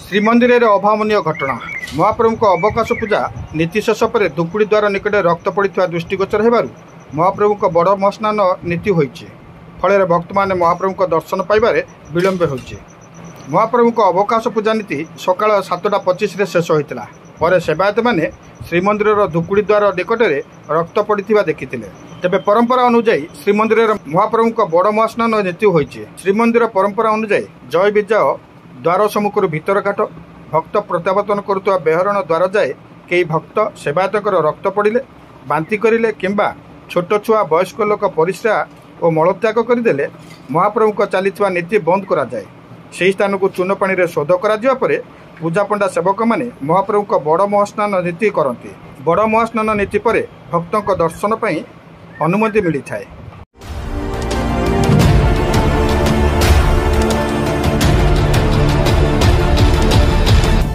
श्रीमंदिर में अभावनीय घटना महाप्रभु अवकाश पूजा नीति शेष पर धुकुड़ी द्वार निकट रक्त पड़ा दृष्टिगोचर होबारु महाप्रभु बड़ महास्नान नीति होइछि। फल भक्त मैंने महाप्रभु दर्शन पाइबारे विलंब होइछि। महाप्रभु अवकाश पूजा नीति सकाल 7:25 शेष होता पर सेवायत मैंने श्रीमंदिर धुकुड़ी द्वार निकट में रक्त पड़ा देखिते। तेबे परंपरा अनुଯାयी श्रीमंदिर महाप्रभु बड़ महास्नान नीति होइछि। श्रीमंदिर परंपरा अनुଯାयी जय विजय द्वार सम्मुखर भीतर घाट भक्त प्रत्यावर्तन करुवा बेहरण द्वार जाए कई भक्त सेवायत रक्त पड़े बांति करें किंबा छोट छुआ वयस्क लोक परिस्रा और मलत्याग करदे महाप्रभु चली नीति बंद कराए। से स्थान को चून पानी शोध कर पूजा पंडा सेवक मैंने महाप्रभु बड़ महास्नान नीति करती। बड़ महास्नान नीति पर भक्तों दर्शन पर अनुमति मिली थाए।